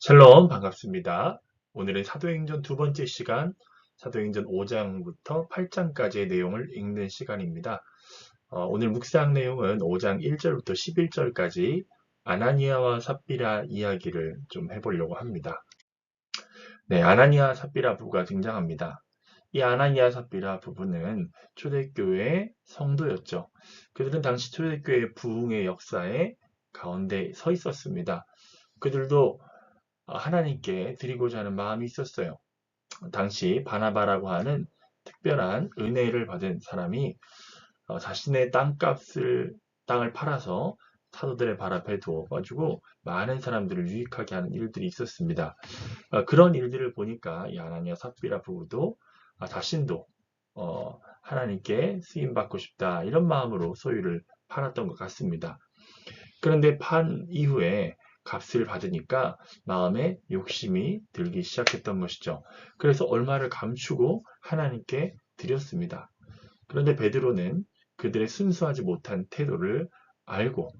샬롬 반갑습니다. 오늘은 사도행전 두 번째 시간, 사도행전 5장부터 8장까지의 내용을 읽는 시간입니다. 오늘 묵상 내용은 5장 1절부터 11절까지 아나니아와 삽비라 이야기를 좀 해보려고 합니다. 네, 아나니아 삽비라 부부가 등장합니다. 이 아나니아 삽비라 부부는 초대교회 성도였죠. 그들은 당시 초대교회 부흥의 역사에 가운데 서 있었습니다. 그들도 하나님께 드리고자 하는 마음이 있었어요. 당시 바나바라고 하는 특별한 은혜를 받은 사람이 자신의 땅을 팔아서 사도들의 발 앞에 두어가지고 많은 사람들을 유익하게 하는 일들이 있었습니다. 그런 일들을 보니까 이 아나니아 삽비라 부부도 자신도 하나님께 쓰임받고 싶다 이런 마음으로 소유를 팔았던 것 같습니다. 그런데 판 이후에 값을 받으니까 마음에 욕심이 들기 시작했던 것이죠. 그래서 얼마를 감추고 하나님께 드렸습니다. 그런데 베드로는 그들의 순수하지 못한 태도를 알고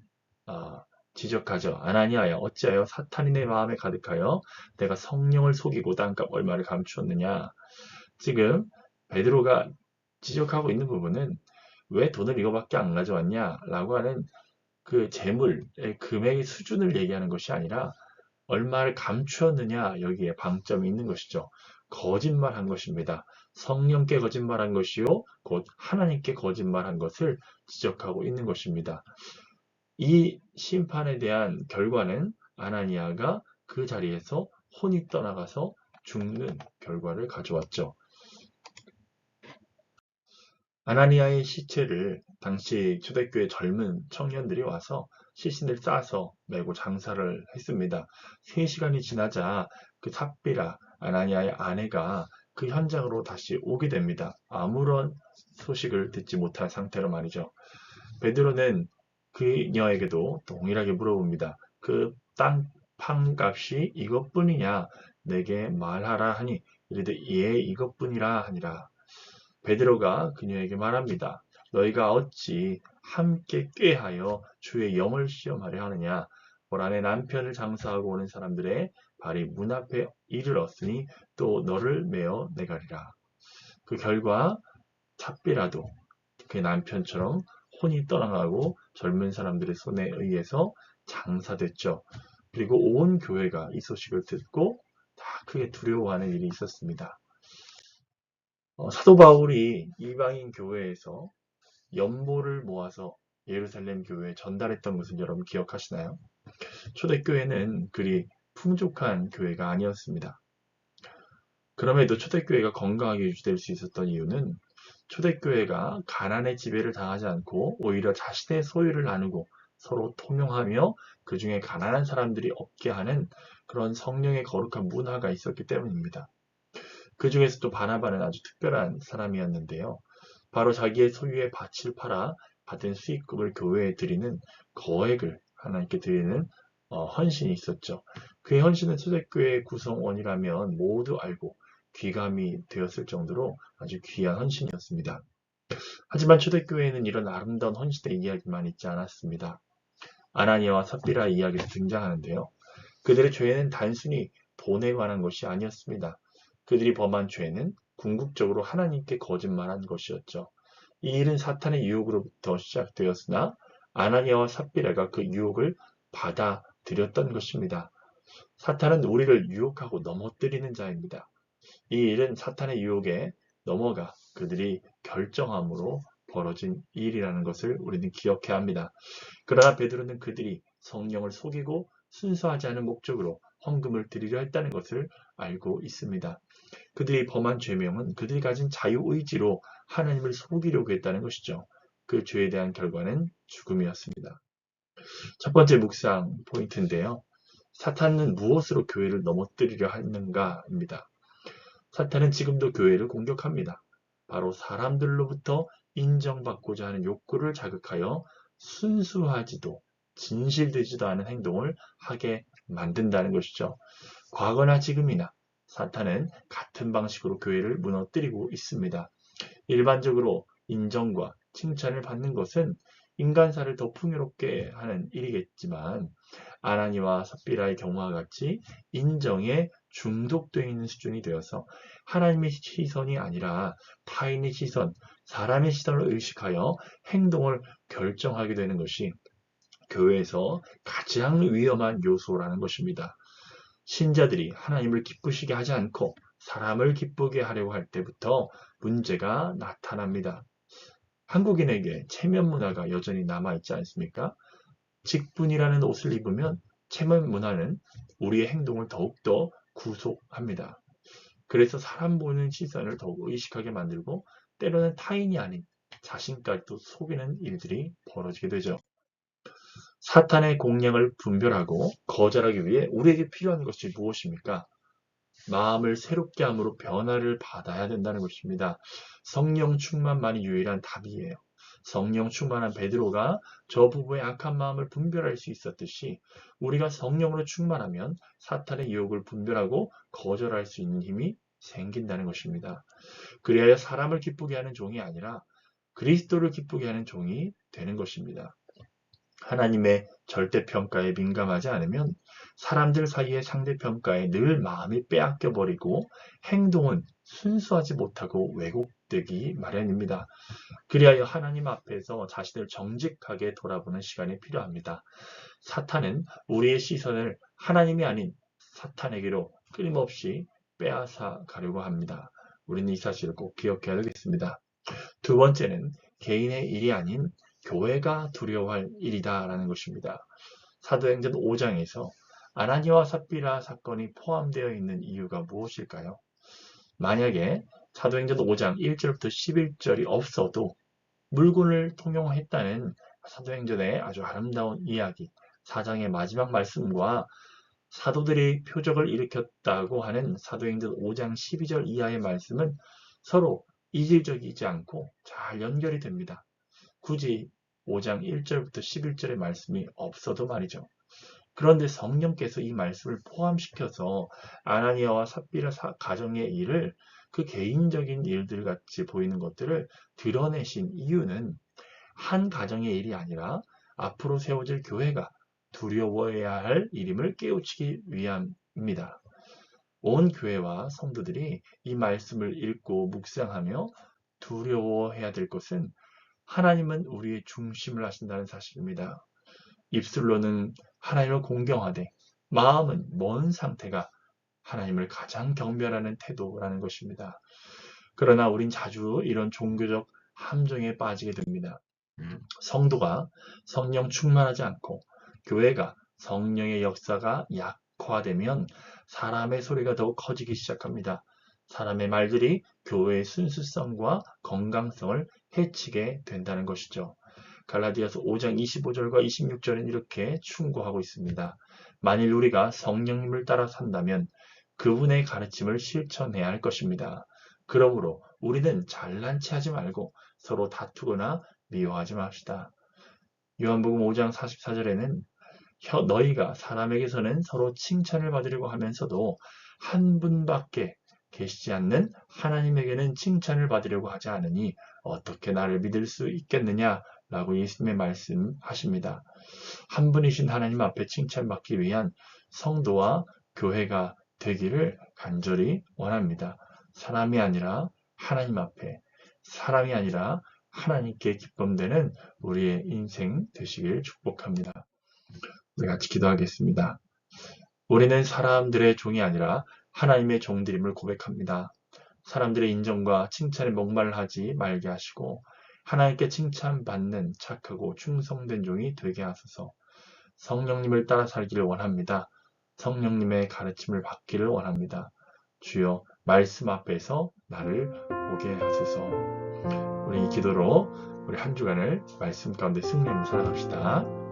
지적하죠. 아나니아야 어찌하여 사탄이 내 마음에 가득하여 내가 성령을 속이고 땅값 얼마를 감추었느냐. 지금 베드로가 지적하고 있는 부분은 왜 돈을 이거밖에 안 가져왔냐 라고 하는 그 재물의 금액의 수준을 얘기하는 것이 아니라 얼마를 감추었느냐 여기에 방점이 있는 것이죠. 거짓말한 것입니다. 성령께 거짓말한 것이요 곧 하나님께 거짓말한 것을 지적하고 있는 것입니다. 이 심판에 대한 결과는 아나니아가 그 자리에서 혼이 떠나가서 죽는 결과를 가져왔죠. 아나니아의 시체를 당시 초대교회 젊은 청년들이 와서 시신을 싸서 메고 장사를 했습니다. 3시간이 지나자 그 삽비라 아나니아의 아내가 그 현장으로 다시 오게 됩니다. 아무런 소식을 듣지 못한 상태로 말이죠. 베드로는 그녀에게도 동일하게 물어봅니다. 그 땅 판값이 이것뿐이냐? 내게 말하라 하니 이르되 예 이것뿐이라 하니라. 베드로가 그녀에게 말합니다. 너희가 어찌 함께 꾀하여 주의 영을 시험하려 하느냐? 보라 내 남편을 장사하고 오는 사람들의 발이 문 앞에 이르렀으니 또 너를 메어 내가리라. 그 결과 삽비라도 그의 남편처럼 혼이 떠나가고 젊은 사람들의 손에 의해서 장사됐죠. 그리고 온 교회가 이 소식을 듣고 다 크게 두려워하는 일이 있었습니다. 사도 바울이 이방인 교회에서 연보를 모아서 예루살렘 교회에 전달했던 것을 여러분 기억하시나요? 초대교회는 그리 풍족한 교회가 아니었습니다. 그럼에도 초대교회가 건강하게 유지될 수 있었던 이유는 초대교회가 가난의 지배를 당하지 않고 오히려 자신의 소유를 나누고 서로 통용하며 그 중에 가난한 사람들이 없게 하는 그런 성령의 거룩한 문화가 있었기 때문입니다. 그 중에서도 바나바는 아주 특별한 사람이었는데요. 바로 자기의 소유의 밭을 팔아 받은 수익금을 교회에 드리는 거액을 하나님께 드리는 헌신이 있었죠. 그의 헌신은 초대교회의 구성원이라면 모두 알고 귀감이 되었을 정도로 아주 귀한 헌신이었습니다. 하지만 초대교회에는 이런 아름다운 헌신의 이야기만 있지 않았습니다. 아나니아와 삽비라 이야기도 등장하는데요. 그들의 죄는 단순히 돈에 관한 것이 아니었습니다. 그들이 범한 죄는 궁극적으로 하나님께 거짓말한 것이었죠. 이 일은 사탄의 유혹으로부터 시작되었으나 아나니아와 삽비라가 그 유혹을 받아들였던 것입니다. 사탄은 우리를 유혹하고 넘어뜨리는 자입니다. 이 일은 사탄의 유혹에 넘어가 그들이 결정함으로 벌어진 일이라는 것을 우리는 기억해야 합니다. 그러나 베드로는 그들이 성령을 속이고 순수하지 않은 목적으로 헌금을 드리려 했다는 것을 알고 있습니다. 그들이 범한 죄명은 그들이 가진 자유의지로 하나님을 속이려고 했다는 것이죠. 그 죄에 대한 결과는 죽음이었습니다. 첫 번째 묵상 포인트인데요. 사탄은 무엇으로 교회를 넘어뜨리려 하는가입니다. 사탄은 지금도 교회를 공격합니다. 바로 사람들로부터 인정받고자 하는 욕구를 자극하여 순수하지도 진실되지도 않은 행동을 하게 만든다는 것이죠. 과거나 지금이나 사탄은 같은 방식으로 교회를 무너뜨리고 있습니다. 일반적으로 인정과 칭찬을 받는 것은 인간사를 더 풍요롭게 하는 일이겠지만 아나니와 삽비라의 경우와 같이 인정에 중독되어 있는 수준이 되어서 하나님의 시선이 아니라 타인의 시선, 사람의 시선을 의식하여 행동을 결정하게 되는 것이 교회에서 가장 위험한 요소라는 것입니다. 신자들이 하나님을 기쁘시게 하지 않고 사람을 기쁘게 하려고 할 때부터 문제가 나타납니다. 한국인에게 체면 문화가 여전히 남아있지 않습니까? 직분이라는 옷을 입으면 체면 문화는 우리의 행동을 더욱더 구속합니다. 그래서 사람 보는 시선을 더욱 의식하게 만들고 때로는 타인이 아닌 자신까지도 속이는 일들이 벌어지게 되죠. 사탄의 공략을 분별하고 거절하기 위해 우리에게 필요한 것이 무엇입니까? 마음을 새롭게 함으로 변화를 받아야 된다는 것입니다. 성령 충만만이 유일한 답이에요. 성령 충만한 베드로가 저 부부의 악한 마음을 분별할 수 있었듯이 우리가 성령으로 충만하면 사탄의 유혹을 분별하고 거절할 수 있는 힘이 생긴다는 것입니다. 그래야 사람을 기쁘게 하는 종이 아니라 그리스도를 기쁘게 하는 종이 되는 것입니다. 하나님의 절대평가에 민감하지 않으면 사람들 사이의 상대평가에 늘 마음이 빼앗겨 버리고 행동은 순수하지 못하고 왜곡되기 마련입니다. 그리하여 하나님 앞에서 자신을 정직하게 돌아보는 시간이 필요합니다. 사탄은 우리의 시선을 하나님이 아닌 사탄에게로 끊임없이 빼앗아 가려고 합니다. 우리는 이 사실을 꼭 기억해야 되겠습니다. 두 번째는 개인의 일이 아닌 교회가 두려워할 일이다라는 것입니다. 사도행전 5장에서 아나니와 삽비라 사건이 포함되어 있는 이유가 무엇일까요? 만약에 사도행전 5장 1절부터 11절이 없어도 물건을 통용했다는 사도행전의 아주 아름다운 이야기, 4장의 마지막 말씀과 사도들이 표적을 일으켰다고 하는 사도행전 5장 12절 이하의 말씀은 서로 이질적이지 않고 잘 연결이 됩니다. 굳이 5장 1절부터 11절의 말씀이 없어도 말이죠. 그런데 성령께서 이 말씀을 포함시켜서 아나니아와 삽비라 가정의 일을 그 개인적인 일들 같이 보이는 것들을 드러내신 이유는 한 가정의 일이 아니라 앞으로 세워질 교회가 두려워해야 할 일임을 깨우치기 위함입니다. 온 교회와 성도들이 이 말씀을 읽고 묵상하며 두려워해야 될 것은 하나님은 우리의 중심을 하신다는 사실입니다. 입술로는 하나님을 공경하되 마음은 먼 상태가 하나님을 가장 경멸하는 태도라는 것입니다. 그러나 우린 자주 이런 종교적 함정에 빠지게 됩니다. 성도가 성령 충만하지 않고 교회가 성령의 역사가 약화되면 사람의 소리가 더욱 커지기 시작합니다. 사람의 말들이 교회의 순수성과 건강성을 해치게 된다는 것이죠. 갈라디아서 5장 25절과 26절은 이렇게 충고하고 있습니다. 만일 우리가 성령님을 따라 산다면 그분의 가르침을 실천해야 할 것입니다. 그러므로 우리는 잘난 체하지 말고 서로 다투거나 미워하지 맙시다. 요한복음 5장 44절에는 너희가 사람에게서는 서로 칭찬을 받으려고 하면서도 한 분밖에 계시지 않는 하나님에게는 칭찬을 받으려고 하지 않으니 어떻게 나를 믿을 수 있겠느냐 라고 예수님의 말씀하십니다. 한 분이신 하나님 앞에 칭찬받기 위한 성도와 교회가 되기를 간절히 원합니다. 사람이 아니라 하나님 앞에, 사람이 아니라 하나님께 기쁨되는 우리의 인생 되시길 축복합니다. 우리 같이 기도하겠습니다. 우리는 사람들의 종이 아니라 하나님의 종들임을 고백합니다. 사람들의 인정과 칭찬에 목말하지 말게 하시고 하나님께 칭찬받는 착하고 충성된 종이 되게 하소서. 성령님을 따라 살기를 원합니다. 성령님의 가르침을 받기를 원합니다. 주여 말씀 앞에서 나를 보게 하소서. 우리 이 기도로 우리 한 주간을 말씀 가운데 승리하며 살아갑시다.